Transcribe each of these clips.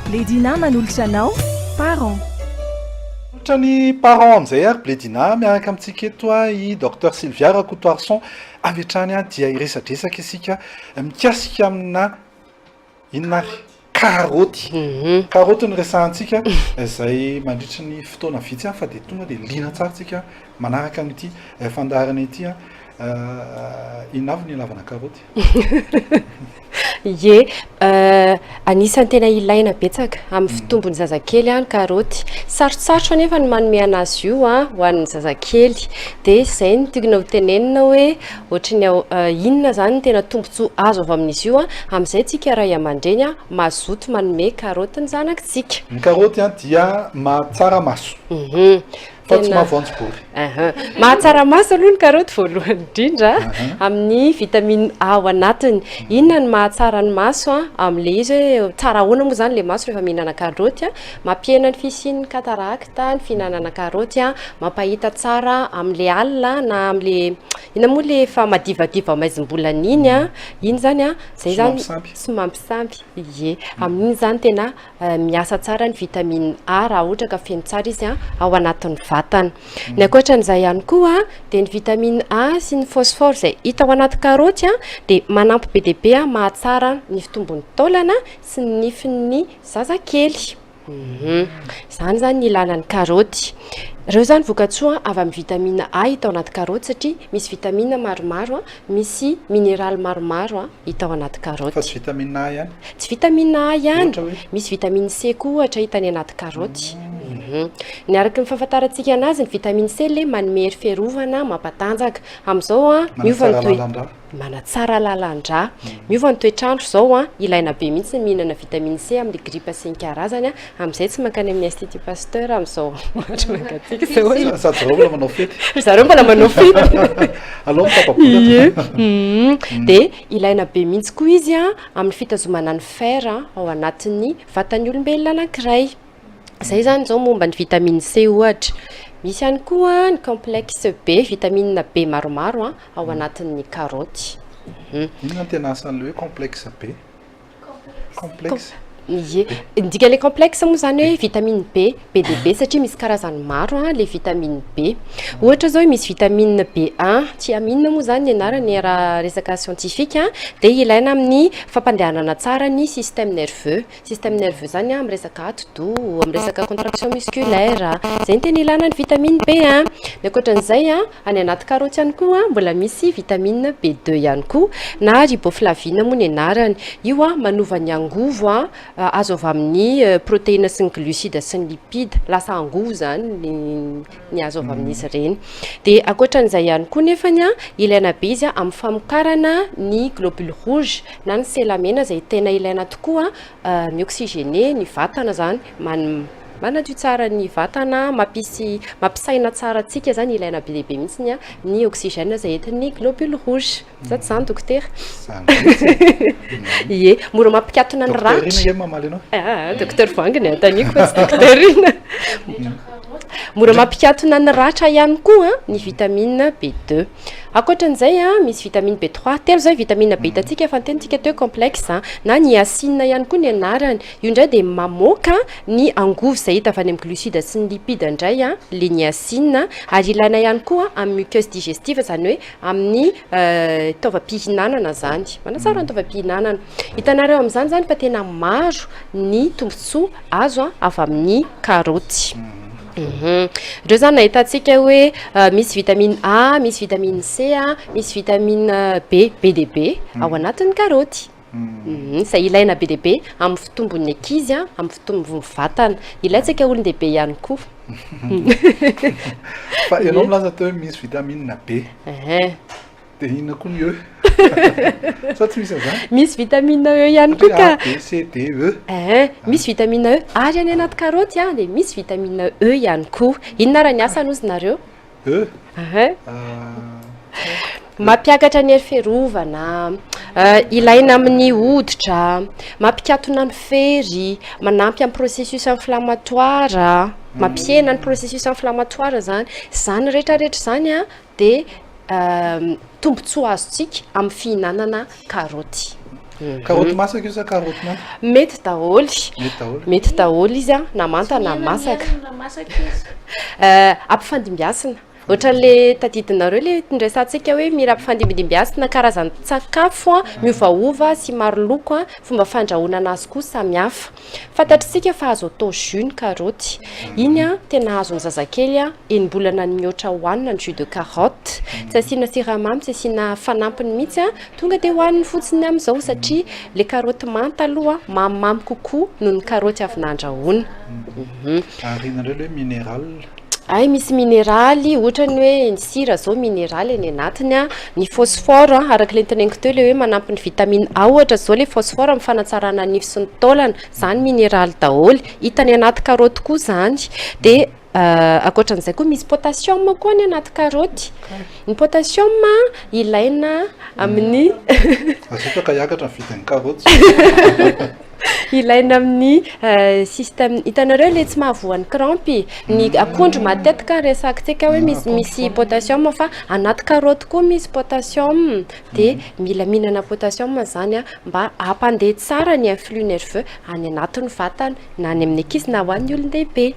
Bledina manolotra anao parents. Ny parents amin'izay ary Bledina miaraka amintsika eto I Dr Sylvia RAKOTOARISON avy hatrany dia iresadresaka isika mikasika amina inona karaoty. Karaoty ny resahantsika izay mandritra ny fotoana vitsy fa dia tonga dia liana tsara tsika manaraka an'ity fandaharana ity inona avy ny ilavana karaoty. Ye, anisany tena ilaina betsaka amin'ny fitombony zazakely ny karaoty. Sarotsarotra nefa ny manome anazy io ho an'ny zazakely. Dia izay no tokony ho tenenina hoe ohatran'ny inona zany ny tena tombontsoa azo avy amin'izy io amin'izay tsika ray aman-dreny mazoto manome karaoty ny zanakitsika. Ny karaoty dia mahatsara maso. Fa tsy mahavonjy-bory. Mahatsara maso aloha ny karaoty voalohany indrindra amin'ny vitamine A ao anatiny. Inona ny mahatsara ny maso amin'le izy hoe tsara ahoana moa zany le maso rehefa mihinana karaoty mampihena ny fisian'ny katarakta ny fihinanana karaoty mampahita tsara amin'le alina na amin'le ina moa le efa madivadiva maizim-bolana iny zany zay zany sy mampisampy. Ye, amin'iny zany tena miasa tsara ny vitamine A raha ohatra ka feno tsara izy ao anatin'ny vatana. Ny ankoatran'izay ihany koa dia ny vitamine A sy ny phosphore izay hita ao anaty karaoty dia manampy be dia be mahatsara ny fitombon'ny taolana sy ny nifin'ny zazakely. Zany zany ny ilana ny karaoty. Ireo zany vokatsoa avy amin'ny vitamine A hita ao anaty karaoty satria misy vitamine maromaro misy minéral maromaro hita ao anaty karaoty. Fa tsy vitamine A ihany? Tsy vitamine A ihany. Misy vitamine C koa ohatra hita any anaty karaoty. Ny araky ny fahafantarantsika anazy ny vitamine C le manome hery fiarovana mampatanjaka amin'izao miova manatsara lalandra miova ny toetrandro zao ilaina be mihitsy mihinana vitamine C amin'ny grippe sy ny karazany amin'izay tsy mankany amin'ny institut Pasteur amin'izao mangatsika zao. Sady zareo mbola manao fety. Zareo mbola manao fety. Allo mitapapona. Dia ilaina be mihitsy koa izy amin'ny fitazomana ny fer ao anatin'ny vatan'ny olombelona anankiray. Zay zany zao momba ny vitamine C ohatra. Misy ihany koa ny complexe B, vitamine B maromaro ao anatin'ny karaoty. Inona tena asan'le hoe complexe B? Complexe. Indika le complexe moa zany hoe vitamine B, B dia B satria misy karazany maro le vitamine B. Ohatra zao misy vitamine B1, thiamine moa zany ny anarany raha resaka scientifique dia ilaina amin'ny fampandehanana tsara ny système nerveux. Système nerveux zany amin'ny resaka atido, amin'ny resaka contraction musculaire. Zay ny tena ilana ny vitamine B1. Ny ankoatran'izay any anaty karaoty ihany koa mbola misy vitamine B2 ihany koa na riboflavine moa ny anarany. Io manova ny angovo azo avy amin'ny protéine sy ny glucide sy ny lipide, lasa angovo zany ny azo avy amin'izy ireny. Dia ankoatran'izay ihany koa nefany ilaina be izy amin'ny famokarana ny globule rouge na ny selamena izay tena ilaina tokoa mioxygéner ny vatana zany manadio tsara ny vatana, mampisaina tsara antsika zany ilaina be lehibe mihitsy ny oxygène izay entin'ny globule rouge. Zato zany dokotera. Ie, mora mampikatona ny ratra. Dokotera Voanginy antaniko fa tsy dokotera ina. Mora mampikatona ny ratra ihany koa ny vitamine B2. Ankoatran'izay misy vitamine B3, telo zay vitamine B hitantsika fa tenintsika teo complexe na niacine ihany koa ny anarany. Io indray dia mamoaka ny angovo izay hita avy any amin'ny glucide sy ny lipide indray le niacine ary ilaina ihany koa amin'ny muqueuse digestive zany hoe amin'ny taovam-pihinanana zany. Manatsara ny taovam-pihinanana. Hitanareo amin'izany zany fa tena maro ny tombontsoa azo avy amin'ny karaoty. Ireo zany nahitantsika hoe misy vitamine A, misy vitamine C, misy vitamine B, B dia B ao anatin'ny karaoty. Izay ilaina be dia be amin'ny fitombon'ny ankizy, amin'ny fitombon'ny vatana. Ilaintsika olon-dehibe ihany koa. Fa ianao milaza teo hoe misy vitamine B. Dia inona koa ny E? Sa tsy misy an'izany? Misy vitamine E ihany koa ka. B, C, D, E. Misy vitamine E ary any anaty karaoty dia misy vitamine E ihany koa. Inona raha ny asany ozy nareo? E? Mampiakatra ny hery fiarovana, ilaina amin'ny hoditra, mampikatona ny fery, manampy amin'ny processus inflammatoire, mampihena ny processus inflammatoire zany. Zany rehetrarehetra zany dia tombontsoa azontsika amin'ny fihinanana karaoty. Karoty masaka io sa karoty manta? Mety daholo. Mety daholo izy a na manta na masaka. Ampifandimbiasina. Ohatran'le tadidinareo le ndraisantsika hoe mira ampifandimbiasina karazany sakafo a miovaova sy maro loko a fomba fandrahoana anazy koa samihafa. Fantatritsika fa azo atao jus ny karoty. Iny a tena azon'ny zazakely a enim-bolana ny mihoatra hohanina ny jus de carotte. Tsy asiana siramamy, tsy asiana fanampiny mihitsy a tonga dia hohaniny fotsiny amin'izao satria le karoty manta aloha mamimamy kokoa noho ny karoty avy nandrahoana. Ary nareo hoe minéral. Ay misy mineraly ohatrany hoe ny sira zao mineraly eny anatiny a ny phosphore araka le teneniko teo le hoe manampy ny vitamine A ohatra zao le phosphore amin'ny fanatsarana nify sy ny taolana zany mineraly daholo hita ny anaty karoty koa zany de akoatran'izay koa misy potassium koa ny anaty karoty ny potassium ilaina amin'ny azoko ka hiakatra ny vidin'ny karoty ilaina amin'ny système hitanareo le tsy mahavoan'ny crampy ny akondro matetika resakintsika hoe misy potassium fa anaty karoty koa misy potassium de mila mihinana potassium zany mba hampandeha tsara ny influx nerveux any anatin'ny vatana na any amin'ny ankizy na ho an'ny olon-dehibe.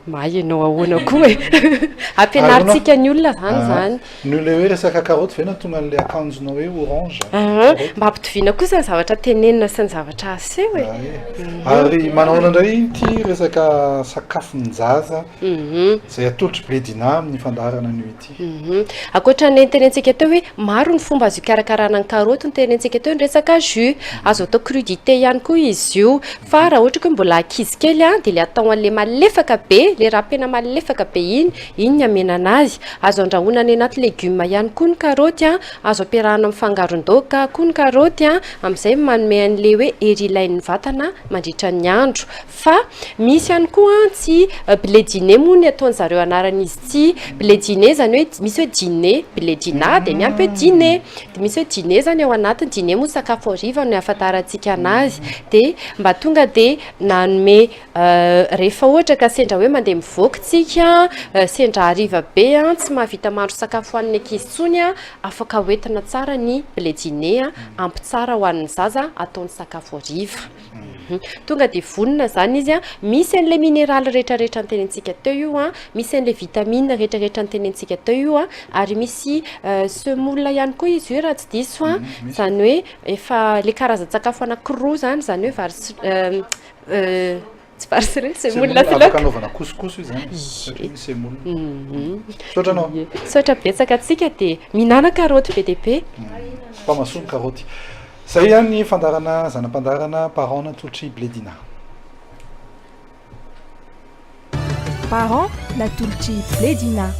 Mahay ianao ahoana koa e ampianarintsika ny olona zany no le hoe resaka karoty ve na tonga n'le akanjonao hoe orange mba ampitoviana kosa ny zavatra tenenina sy ny zavatra aseho e ary manao indray ty resaka sakafon-jaza zay atolotry bledina amin'ny fandaharana an'io ity akoatran'ny tenentsika teo hoe maro ny fomba azo ikarakarana ny karoty ny tenentsika teo ny resaka jus azo atao crudité ihany koa izy io fa raha ohatra koa mbola ankizy kely dia le atao an'le malefaka be le rapena malefaka be iny amena anazy azo andrahoana any anaty legioma ihany koa ny karoty azo ampiarahana amin'ny fangaron-daoka koa ny karoty amin'izay manome an'le hoe hery ilain'ny vatana mandritra ny andro fa misy ihany koa tsy blé dîner moa ny ataony zareo anaran'izy tsy blé dîner zany hoe misy hoe dîner blé dina dia miampy hoe dîner dia misy hoe dîner zany ao anatiny dîner moa sakafo hariva no ahafantarantsika anazy dia mba tonga dia nanome rehefa ohatra ka sendra hoe mandeha mivoaka tsika sendra hariva be tsy mahavita mahandro sakafo hoan'ny ankizy tsony afaka hoentina tsara ny blé dîner ampy tsara ho an'ny zaza ataony sakafo hariva tonga dia vonona zany izy misy an'le mineraly rehetrarehetra ny tenentsika teo io misy an'le vitamine rehetrarehetra ny tenentsika teo io ary misy semoule ihany koa izy io raha tsy diso zany hoe efa le karazan-tsakafo anankiroa zany hoe vary tsy vary semoule afaka anaovana couscous izy zany semoule sotranao sotra betsaka atsika dia mihinana karoty be dia be mpamasoa ny karoty zay ihany fandarana zanam-pandarana parent natolotry bledina parent natolotry bledina